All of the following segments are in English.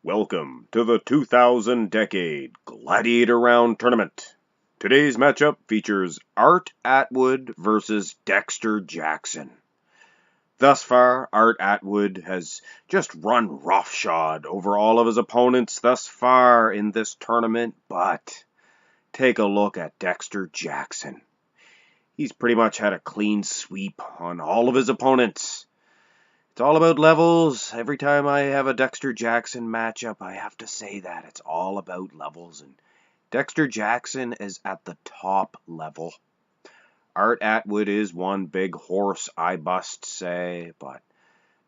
Welcome to the 2000 Decade Gladiator Round Tournament. Today's matchup features Art Atwood versus Dexter Jackson. Thus far, Art Atwood has just run roughshod over all of his opponents thus far in this tournament, but take a look at Dexter Jackson. He's pretty much had a clean sweep on all of his opponents. It's all about levels. Every time I have a Dexter Jackson matchup, I have to say that. It's all about levels, and Dexter Jackson is at the top level. Art Atwood is one big horse, I must say, but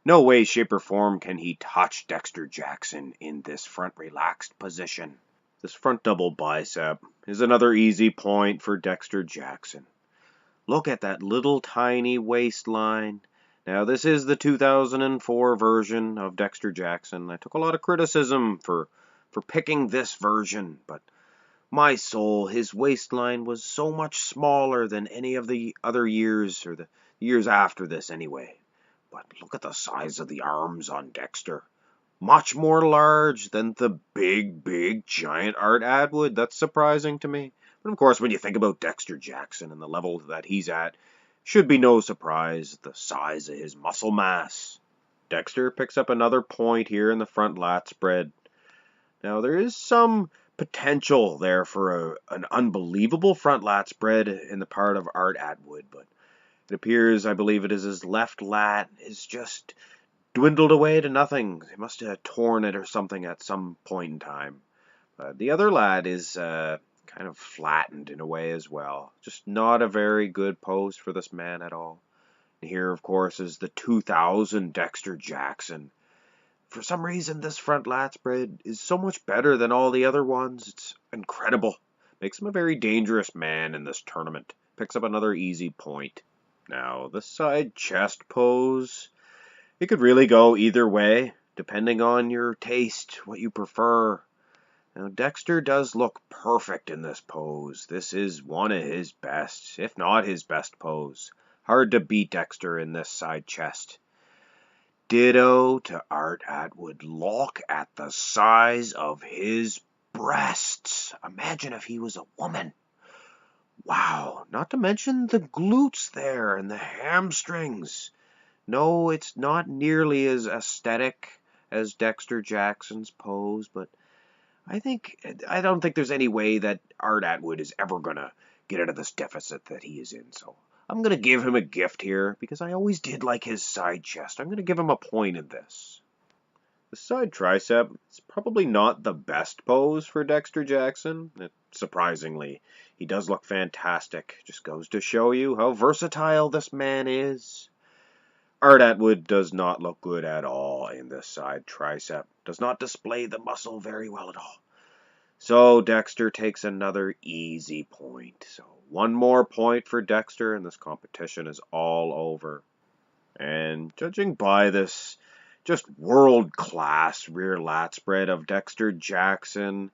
no way, shape, or form can he touch Dexter Jackson in this front relaxed position. This front double bicep is another easy point for Dexter Jackson. Look at that little tiny waistline. Now, this is the 2004 version of Dexter Jackson. I took a lot of criticism for picking this version, but my soul, his waistline was so much smaller than any of the other years, or the years after this anyway. But look at the size of the arms on Dexter. Much more large than the big, giant Art Atwood. That's surprising to me. But of course, when you think about Dexter Jackson and the level that he's at, should be no surprise the size of his muscle mass. Dexter picks up another point here in the front lat spread. Now, there is some potential there for an unbelievable front lat spread in the part of Art Atwood, but it appears, I believe it is his left lat is just dwindled away to nothing. He must have torn it or something at some point in time. The other lat is kind of flattened in a way as well. Just not a very good pose for this man at all. And here, of course, is the 2000 Dexter Jackson. For some reason, this front lat spread is so much better than all the other ones. It's incredible. Makes him a very dangerous man in this tournament. Picks up another easy point. Now, the side chest pose, it could really go either way, depending on your taste, what you prefer. Now, Dexter does look perfect in this pose. This is one of his best, if not his best pose. Hard to beat Dexter in this side chest. Ditto to Art Atwood. Look at the size of his breasts. Imagine if he was a woman. Wow, not to mention the glutes there and the hamstrings. No, it's not nearly as aesthetic as Dexter Jackson's pose, but I don't think there's any way that Art Atwood is ever going to get out of this deficit that he is in. So I'm going to give him a gift here because I always did like his side chest. I'm going to give him a point in this. The side tricep is probably not the best pose for Dexter Jackson. Surprisingly, he does look fantastic. Just goes to show you how versatile this man is. Art Atwood does not look good at all in this side tricep. Does not display the muscle very well at all. So Dexter takes another easy point. So one more point for Dexter and this competition is all over. And judging by this just world-class rear lat spread of Dexter Jackson,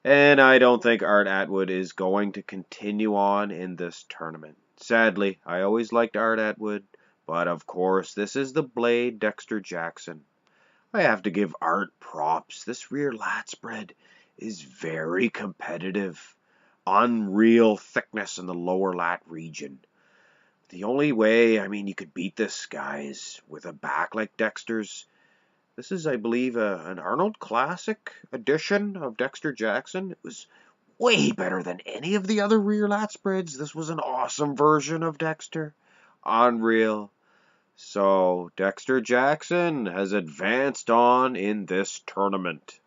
and I don't think Art Atwood is going to continue on in this tournament. Sadly, I always liked Art Atwood. But, of course, this is the Blade Dexter Jackson. I have to give Art props. This rear lat spread is very competitive. Unreal thickness in the lower lat region. The only way, you could beat this guy is with a back like Dexter's. This is, I believe, an Arnold Classic edition of Dexter Jackson. It was way better than any of the other rear lat spreads. This was an awesome version of Dexter. Unreal. So, Dexter Jackson has advanced on in this tournament.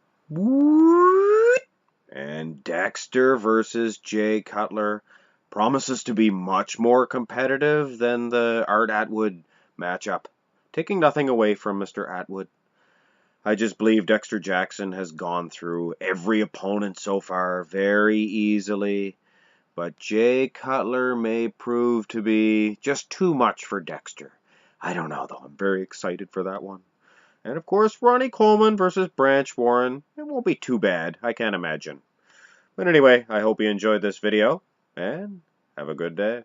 And Dexter versus Jay Cutler promises to be much more competitive than the Art Atwood matchup. Taking nothing away from Mr. Atwood. I just believe Dexter Jackson has gone through every opponent so far very easily. But Jay Cutler may prove to be just too much for Dexter. I don't know, though. I'm very excited for that one. And, of course, Ronnie Coleman versus Branch Warren. It won't be too bad, I can't imagine. But anyway, I hope you enjoyed this video, and have a good day.